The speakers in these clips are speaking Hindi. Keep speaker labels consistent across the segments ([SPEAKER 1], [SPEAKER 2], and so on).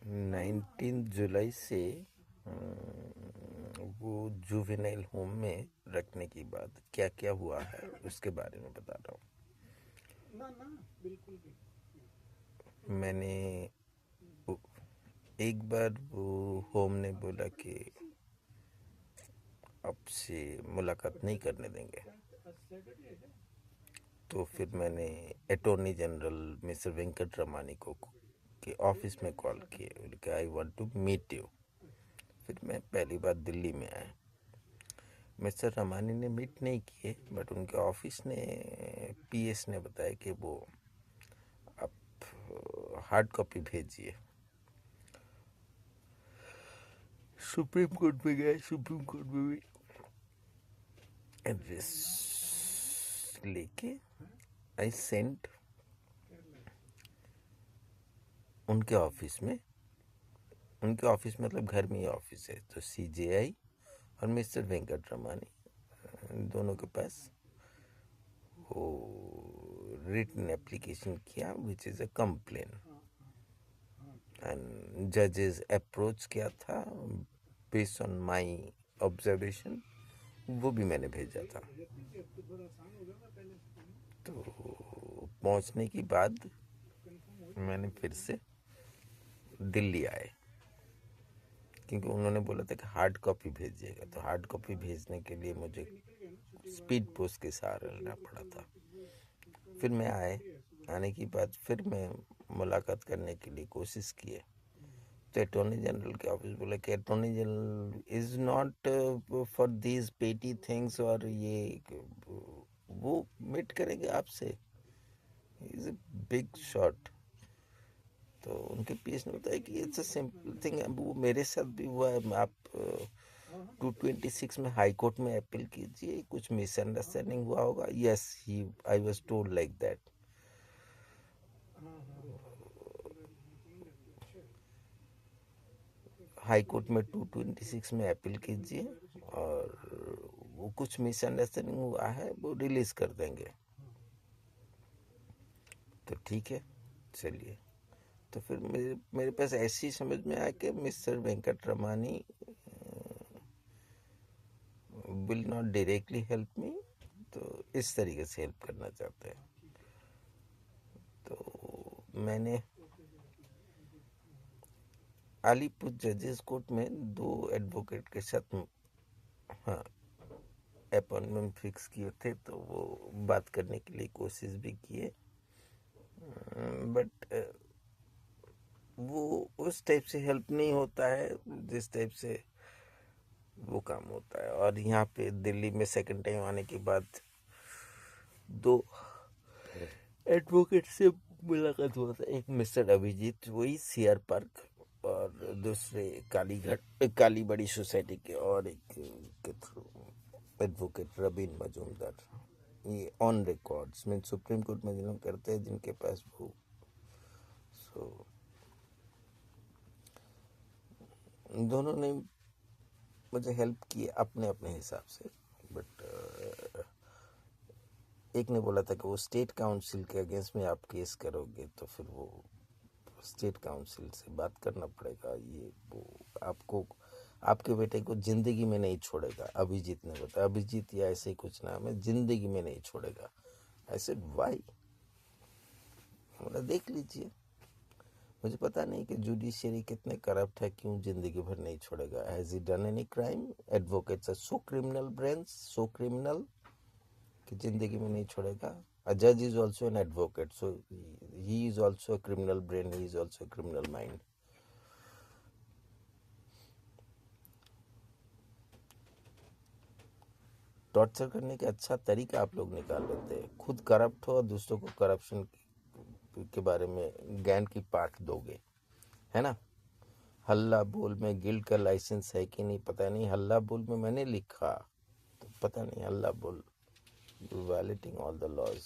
[SPEAKER 1] 19 जुलाई से वो जुवेनाइल होम में रखने की बाद क्या क्या हुआ है उसके बारे में बता रहा हूँ। मैंने एक बार वो होम ने बोला कि आपसे मुलाकात नहीं करने देंगे, तो फिर मैंने attorney general mister Venkat Ramani को के ऑफिस में कॉल किए, I want to meet you. फिर मैं पहली बार दिल्ली में आया। मिस्टर रमानी ने मीट नहीं किए, बट उनके ऑफिस ने पीएस ने बताया कि वो आप हार्ड कॉपी भेजिए। सुप्रीम कोर्ट में गए, सुप्रीम कोर्ट में भी एड्रेस लेके आई सेंट उनके ऑफिस में। उनके ऑफिस मतलब घर में ही ऑफिस है, तो सीजेआई और मिस्टर वेंकट रमानी दोनों के पास वो रिटन एप्लीकेशन किया which is a complain, and जजेस अप्रोच किया था बेस्ड ऑन माय ऑब्जर्वेशन, वो भी मैंने भेजा था। तो पहुंचने के बाद मैंने फिर से दिल्ली आए, क्योंकि उन्होंने बोला था कि हार्ड कॉपी भेजिएगा, तो हार्ड कॉपी भेजने के लिए मुझे स्पीड पोस्ट के सहारा लेना पड़ा था। फिर मैं आने की बाद फिर मैं मुलाकात करने के लिए कोशिश किए, तो अटॉर्नी जनरल के ऑफिस बोला कि attorney general is not for these petty things, और ये वो मीट करेंगे आपसे, इज़ अ बिग शॉट। तो उनके पीएस ने बताया कि इट्स अ सिंपल थिंग, वो मेरे साथ भी हुआ है। आप 226 में हाई कोर्ट में अपील कीजिए, कुछ मिसअंडरस्टैंडिंग हुआ होगा। Yes, he I was told like that. High court में 226 में अपील कीजिए, और वो कुछ मिसअंडरस्टैंडिंग हुआ है वो रिलीज कर देंगे। तो ठीक है, चलिए। तो फिर मेरे पास ऐसी समझ में आया कि mister Venkat Ramani will not directly help me, तो इस तरीके से हेल्प करना चाहते हैं। तो मैंने अलीपुर जजेस कोर्ट में 2 एडवोकेट के साथ हाँ अपॉइंटमेंट फिक्स किए थे, तो वो बात करने के लिए कोशिश भी किए, बट वो उस टाइप से हेल्प नहीं होता है जिस टाइप से वो काम होता है। और यहाँ पे दिल्ली में सेकंड टाइम आने के बाद 2 एडवोकेट से मुलाकात हुआ था। एक मिस्टर अभिजीत, वही सीआर पार्क, और दूसरे कालीघाट काली बड़ी सोसाइटी के, और एक के थ्रू एडवोकेट रबीन मजूमदार। ये on records mean supreme court में जिन्होंने करते हैं, जिनके पास वो सो दोनों ने मुझे हेल्प की अपने अपने हिसाब से। बट एक ने बोला था कि वो स्टेट काउंसिल के अगेंस्ट में आप केस करोगे, तो फिर वो स्टेट काउंसिल से बात करना पड़ेगा। ये वो आपको आपके बेटे को जिंदगी में नहीं छोड़ेगा, अभिजीत ने बताया। अभिजीत या ऐसे ही कुछ नाम है, जिंदगी में नहीं छोड़ेगा। ऐसे वाई, बोला देख लीजिए। मुझे पता नहीं कि जुडिशियरी कितने करप्ट है, क्यों जिंदगी भर नहीं छोड़ेगा। Has he done any crime? Advocates are so criminal brains, so criminal कि जिंदगी में नहीं छोड़ेगा। A judge is also an advocate, so he is also a criminal brain, he is also a criminal mind. Torture करने का अच्छा तरीका आप लोग निकाल लेते हैं। खुद करप्ट हो और दूसरों को करप्शन के बारे में ज्ञान की पाठ दोगे, है ना। हल्ला बोल में गिल्ड का लाइसेंस है कि नहीं पता नहीं। हल्ला बोल में मैंने लिखा, तो पता नहीं हल्ला बोल वायलेटिंग ऑल द लॉज।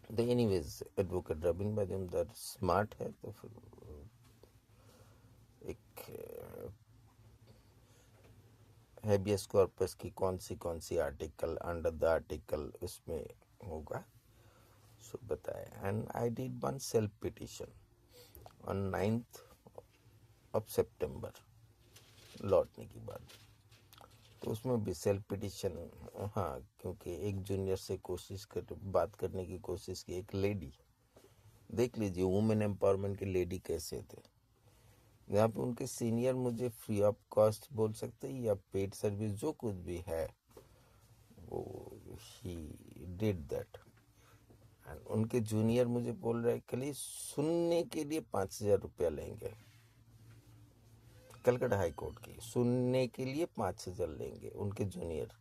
[SPEAKER 1] तो anyways advocate Rabin Majumdar smart है, तो फिर एक हैबियस कॉर्पस की कौन सी आर्टिकल अंडर द आर्टिकल उसमें होगा, सो बताया। And I did one self petition, on 9th of September लौटने की बात। तो उसमें भी सेल्फ पिटिशन, हाँ, क्योंकि एक जूनियर से बात करने की कोशिश की, एक लेडी, देख लीजिए वुमेन एम्पावरमेंट की लेडी कैसे थे, यहाँ पे उनके सीनियर मुझे फ्री ऑफ कॉस्ट बोल सकते हैं या पेड सर्विस जो कुछ भी है वो ही डिड दैट। एंड उनके जूनियर मुझे बोल रहे हैं खाली सुनने के लिए 5,000 रुपया लेंगे, कलकत्ता हाई कोर्ट की सुनने के लिए 5,000 लेंगे उनके जूनियर।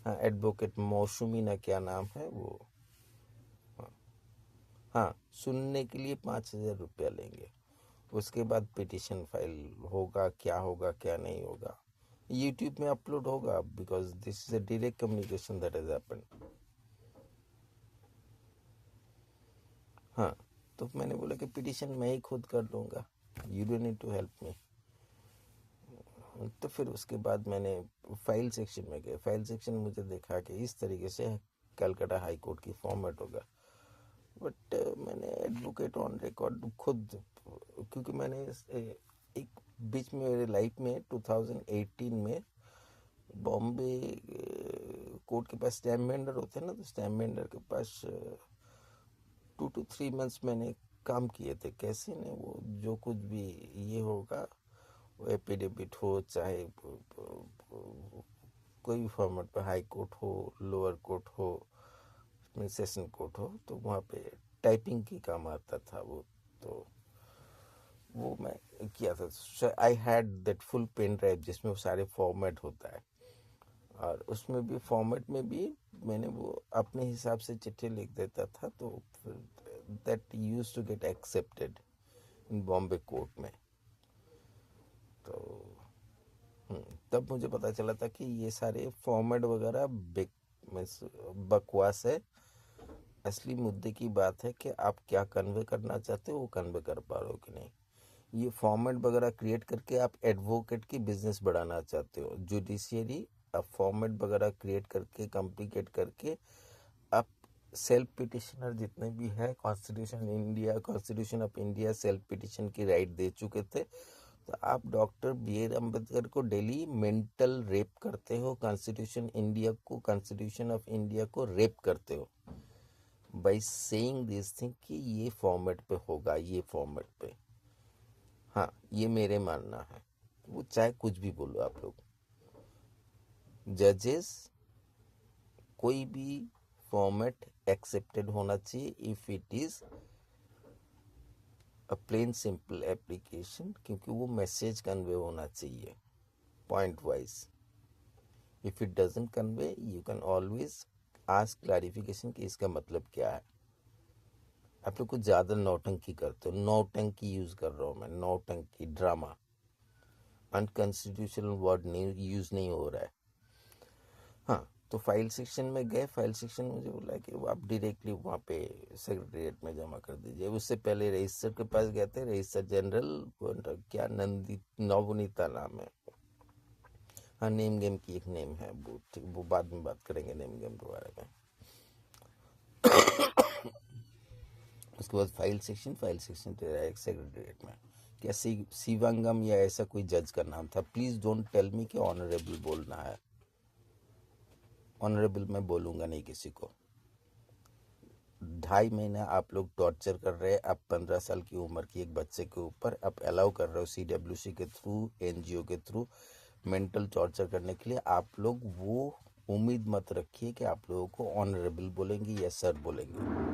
[SPEAKER 1] हाँ, एडवोकेट मौसमी ना क्या नाम है वो, हाँ, सुनने के लिए 5,000 रुपया लेंगे। उसके बाद पिटिशन फाइल होगा, क्या नहीं होगा, यूट्यूब में अपलोड होगा, because this is a direct communication that has happened. हाँ, तो मैंने बोला कि पिटिशन मैं ही खुद कर लूँगा, you don't need to help me. तो फिर उसके बाद मैंने फाइल सेक्शन में गए, फाइल सेक्शन मुझे देखा कि इस तरीके से कलकत्ता हाई कोर्ट की फॉर्मेट होगा। बट मैंने एडवोकेट ऑन रिकॉर्ड खुद, क्योंकि मैंने एक बीच में मेरे लाइफ में 2018 में बॉम्बे कोर्ट के पास स्टैम्प वेंडर होते हैं ना, तो स्टैम्प वेंडर के पास 2 to 3 months मैंने काम किए थे। कैसे ने वो जो कुछ भी ये होगा, वो एपिडेविट हो चाहे कोई भी फॉर्मेट पर, हाई कोर्ट हो, लोअर कोर्ट हो, सेशन कोर्ट हो, तो वहाँ पे टाइपिंग की काम आता था वो। तो वो मैं किया था। I had that full pen drive जिसमें वो सारे फॉर्मेट होता है, और उसमें भी फॉर्मेट में भी मैंने वो अपने हिसाब से चिट्ठी लिख देता था, तो that used to get accepted in Bombay court में। तो तब मुझे पता चला था कि ये सारे फॉर्मेट वगैरह बकवास है। असली मुद्दे की बात है कि आप क्या कन्वे करना चाहते हो, वो कन्वे कर पा रहे हो कि नहीं। ये फॉर्मेट वगैरह क्रिएट करके आप एडवोकेट की बिजनेस बढ़ाना चाहते हो, जुडिशियरी आप फॉर्मेट वगैरह क्रिएट करके कॉम्प्लिकेट करके आप सेल्फ पिटिशनर जितने भी है, constitution of India self petition की राइट दे चुके थे। तो आप डॉक्टर बी आर अम्बेडकर को डेली मेंटल रेप करते हो, कॉन्स्टिट्यूशन ऑफ इंडिया को रेप करते हो बाई सेइंग दिस थिंग कि ये फॉर्मेट पे होगा, ये फॉर्मेट पे। हाँ, ये मेरे मानना है, वो चाहे कुछ भी बोलो आप लोग। जजेस कोई भी फॉर्मेट एक्सेप्टेड होना चाहिए if it is a plain simple application, क्योंकि वो मैसेज कन्वे होना चाहिए point wise. If it doesn't convey you can always ask clarification कि इसका मतलब क्या है। आप लोग कुछ ज़्यादा नौटंकी करते हो, नौटंकी यूज़ कर रहा हूँ मैं, नौटंकी, ड्रामा, अनकॉन्स्टिट्यूशनल वर्ड नहीं यूज़ नहीं हो रहा है। हाँ, तो फाइल सेक्शन में गए, फाइल सेक्शन मुझे बोला कि वो आप डायरेक्टली वहाँ पे सेक्रेटरीट में जमा कर दीजिए। उससे पहले रजिस्टर के पास गए थे, रजिस्टर जनरल क्या नवनीता नाम है, हाँ, नेम गेम की एक नेम है वो, ठीक, वो बाद में बात करेंगे नेम गेम के बारे में। उसके बाद फाइल सेक्शन सेक्रेटरीट में, क्या शिवांगम या ऐसा कोई जज का नाम था। प्लीज़ डोंट टेल मी कि ऑनरेबल बोलना है, ऑनरेबल मैं बोलूँगा नहीं किसी को। 2.5 महीना आप लोग टॉर्चर कर रहे हैं, आप 15 साल की उम्र की एक बच्चे के ऊपर आप अलाउ कर रहे हो CWC के थ्रू, NGO के थ्रू मेंटल टॉर्चर करने के लिए। आप लोग वो उम्मीद मत रखिए कि आप लोगों को ऑनरेबल बोलेंगे या सर बोलेंगे।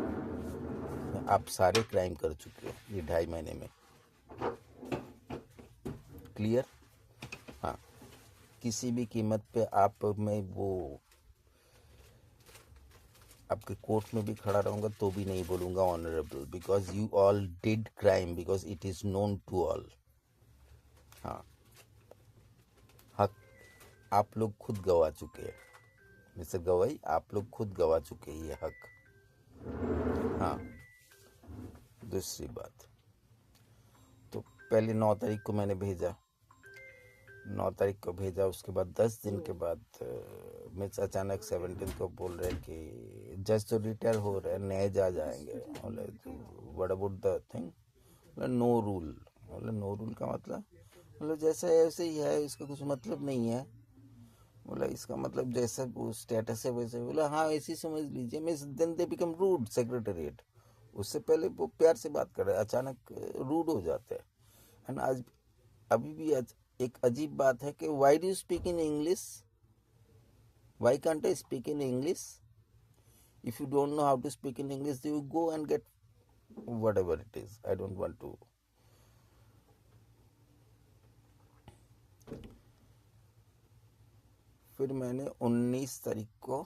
[SPEAKER 1] आप सारे क्राइम कर चुके हो ये 2.5 महीने में, क्लियर। हाँ, किसी भी कीमत पे आप मैं वो आपके कोर्ट में भी खड़ा रहूँगा तो भी नहीं बोलूँगा honourable, because you all did crime, because it is known to all. हाँ, हक आप लोग खुद गवा चुके हैं, मिस्टर गवाई, आप लोग खुद गवा चुके हैं ये हक। हाँ, दूसरी बात, तो पहले 9 तारीख को मैंने भेजा, 9 तारीख को भेजा, उसके बाद 10 दिन के बाद मिस अचानक 17 को बोल रहे कि जज तो रिटायर हो रहे हैं, नए जज आएंगे। व्हाट अबाउट द थिंग, बोला नो रूल। बोला नो रूल का मतलब जैसा है वैसे ही है, इसका कुछ मतलब नहीं है। बोला इसका मतलब जैसा वो स्टेटस है वैसे। बोला हाँ ऐसे ही समझ लीजिए। मैं then they become rude secretariat. उससे पहले वो प्यार से बात कर रहे, अचानक रूड हो जाते हैं। एंड आज अभी भी एक अजीब बात है कि why do speak in English, why can't I speak in English? If you don't know how to speak in English you go and get whatever it is. I don't want to. फिर मैंने 19 तारीख को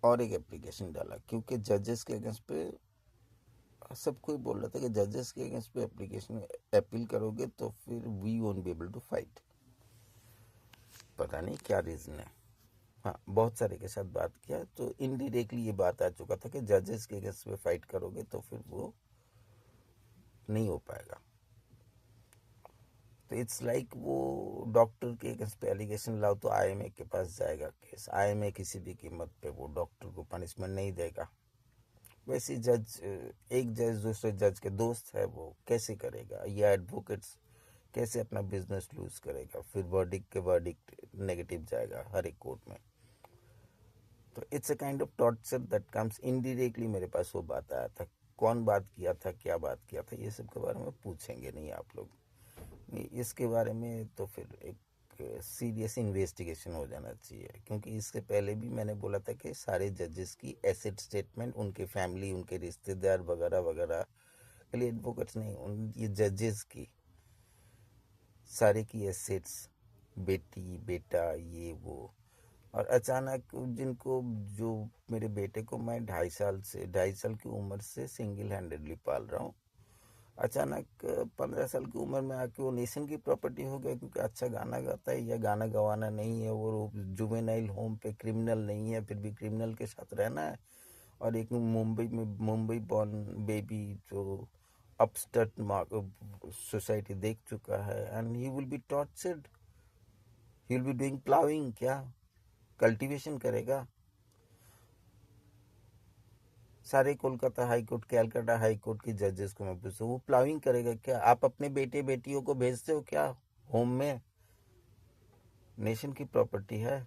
[SPEAKER 1] और एक एप्लीकेशन डाला, क्योंकि जजेस के अगेंस्ट पे सब कोई बोल रहा था कि जजेस के अगेंस्ट पे एप्लीकेशन अपील करोगे तो फिर we won't be able to fight. पता नहीं क्या रीज़न है। हाँ, बहुत सारे के साथ बात किया तो इनडायरेक्टली ये बात आ चुका था कि जजेस के अगेंस्ट पे फाइट करोगे तो फिर वो नहीं हो पाएगा। तो इट्स लाइक वो डॉक्टर के अगेंस्ट पे एलिगेशन लाओ तो आईएमए के पास जाएगा केस। आईएमए किसी भी कीमत पे वो डॉक्टर को पनिशमेंट नहीं देगा। वैसे जज, एक जज दूसरे जज के दोस्त है, वो कैसे करेगा? या एडवोकेट्स कैसे अपना बिजनेस लूज करेगा? फिर वर्डिक्ट के वर्डिक्ट नेगेटिव जाएगा हर एक कोर्ट में। तो it's a kind of torture that comes indirectly. मेरे पास वो बात आया था, कौन बात किया था, क्या बात किया था, ये सब के बारे में पूछेंगे नहीं आप लोग। इसके बारे में तो फिर एक सीरियस इन्वेस्टिगेशन हो जाना चाहिए, क्योंकि इससे पहले भी मैंने बोला था कि सारे जजेस की एसेट स्टेटमेंट, उनके फैमिली, उनके रिश्तेदार वगैरह वगैरह, खाली एडवोकेट्स नहीं, उन ये जजेस की सारे की एसेट्स, बेटी बेटा ये वो। और अचानक जिनको, जो मेरे बेटे को मैं 2.5 साल की उम्र से सिंगल हैंडेडली पाल रहा हूँ, अचानक 15 साल की उम्र में आके वो नेशन की प्रॉपर्टी हो गया, क्योंकि अच्छा गाना गाता है या गाना गवाना नहीं है, वो जुवेनाइल होम पे क्रिमिनल नहीं है, फिर भी क्रिमिनल के साथ रहना है। और एक मुंबई बॉर्न बेबी जो अपस्टर्ट सोसाइटी देख चुका है, and he will be tortured. He will be doing ploughing, क्या कल्टीवेशन करेगा? सारे Kolkata high court, Calcutta high court के जजेस को मैं पूछता हूँ, वो प्लाविंग करेगा क्या? आप अपने बेटे बेटियों को भेजते हो क्या होम में? नेशन की प्रॉपर्टी है।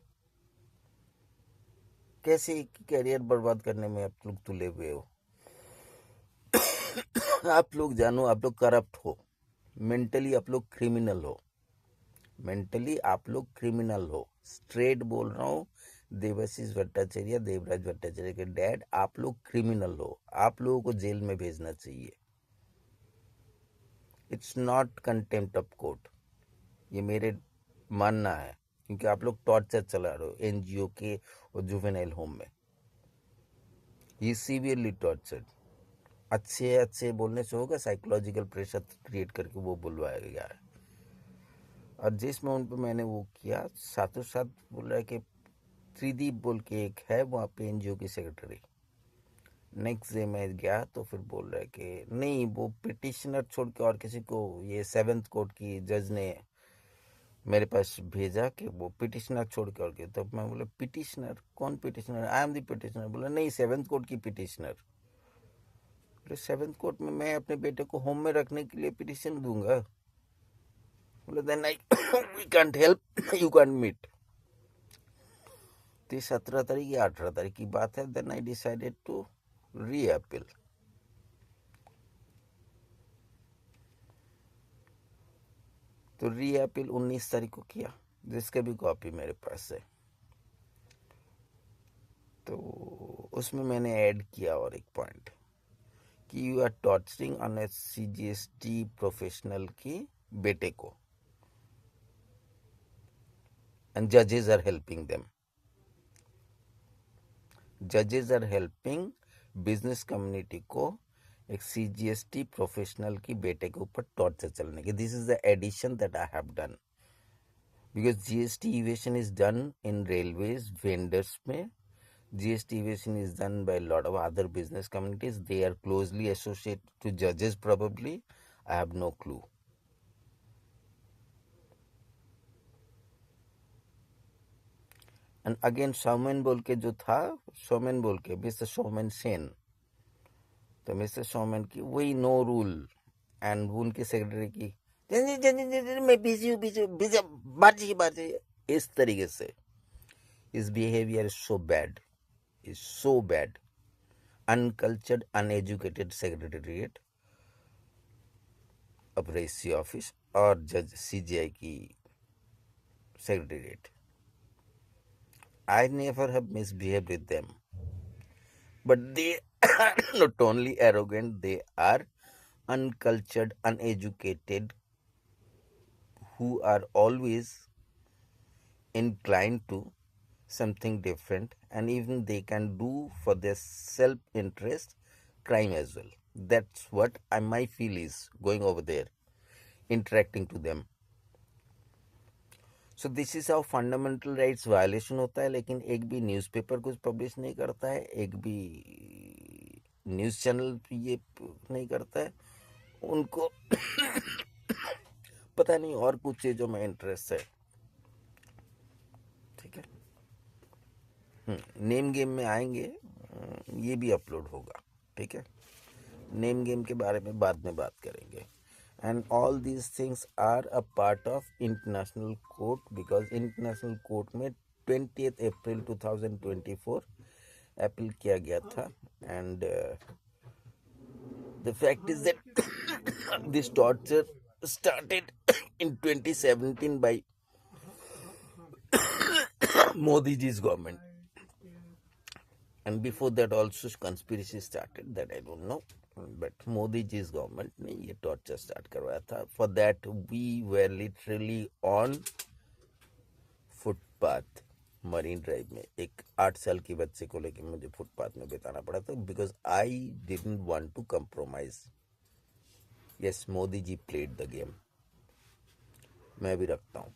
[SPEAKER 1] कैसे एक कैरियर बर्बाद करने में आप लोग तुले हुए हो? आप लोग जानो, आप लोग करप्ट हो, मेंटली आप लोग क्रिमिनल हो, मेंटली आप लोग क्रिमिनल हो। स्ट्रेट बोल रहा हूँ, देवाशीष भट्टाचार्य, देवराज भट्टाचार्य के डैड, आप लोग क्रिमिनल हो। आप लोगों को जेल में भेजना चाहिए। It's not contempt of court, ये मेरे मानना है, क्योंकि आप लोग टॉर्चर चला रहे हो एनजीओ के और जुवेनाइल होम में। ही सीवियरली टॉर्चर्ड। अच्छे अच्छे बोलने से होगा? साइकोलॉजिकल प्रेशर क्रिएट करके वो बुलवाया गया है। और जिसमें उन पर मैंने वो किया, साथों साथ बोल रहा है कि त्रिदीप बोल के एक है वहाँ पे एनजीओ की सेक्रेटरी। नेक्स्ट डे मैं गया तो फिर बोल रहा है कि नहीं, वो पिटिशनर छोड़ के और किसी को, ये 7th कोर्ट की जज ने मेरे पास भेजा कि वो पिटिशनर छोड़ के और के। तब मैं बोला पिटिशनर? कौन petitioner? I am the petitioner. बोला नहीं, 7th कोर्ट की पिटिशनर। बोले 7th कोर्ट में मैं अपने बेटे को होम में रखने के लिए पिटिशन दूंगा? बोले then I we can't help, you can't meet. तो 17 तारीख या 18 तारीख की बात है। Then I decided to re appeal. तो री अपील 19 तारीख को किया, जिसके भी कॉपी मेरे पास है। तो उसमें मैंने ऐड किया और एक पॉइंट कि you are torturing on a CGST professional की बेटे को, एंड जजेस आर हेल्पिंग देम। जजेस आर हेल्पिंग बिजनेस कम्युनिटी को एक सीजीएसटी प्रोफेशनल की बेटे के ऊपर टॉर्चर चलने की। This is the addition that I have done, because GST evasion is done in railways vendors में, GST evasion is done by a lot of other business communities. They are closely associated to judges probably. I have no clue. And again, Showman बोल के जो था, Showman बोल के, मिस्टर Showman सेन, तो मिस्टर Showman की वही नो रूल एंड वो उनके सेक्रेटरी की मैं बिजी हूँ बिजी हूँ बिजी, बात चाहिए इस तरीके से. His behavior is so bad, is so bad. Uncultured, uneducated secretariat of registry office और जज CGI की secretariat. I never have misbehaved with them, but they are not only arrogant, they are uncultured, uneducated, who are always inclined to something different, and even they can do for their self-interest crime as well. That's what my feel is going over there, interacting to them. So this is how fundamental rights violation होता है. लेकिन एक भी न्यूज़पेपर कुछ पब्लिश नहीं करता है, एक भी न्यूज़ चैनल ये नहीं करता है. उनको पता नहीं और कुछ चीज़ों में इंटरेस्ट है. ठीक है, नेम गेम में आएंगे, ये भी अपलोड होगा. ठीक है, नेम गेम के बारे में बाद में बात करेंगे. And all these things are a part of international court, because international court में 20 अप्रैल 2024 अपील किया गया था. And the fact is that this torture started in 2017 by Modi ji's government. And before that also conspiracy started, that I don't know, but Modi ji's government ने ये torture start करवाया था. For that we were literally on footpath, marine drive में. एक 8 साल की बच्चे को लेके मुझे फुटपाथ में बिताना पड़ा था, because I didn't want to compromise. Yes, Modi ji played the game. मैं भी रखता हूँ.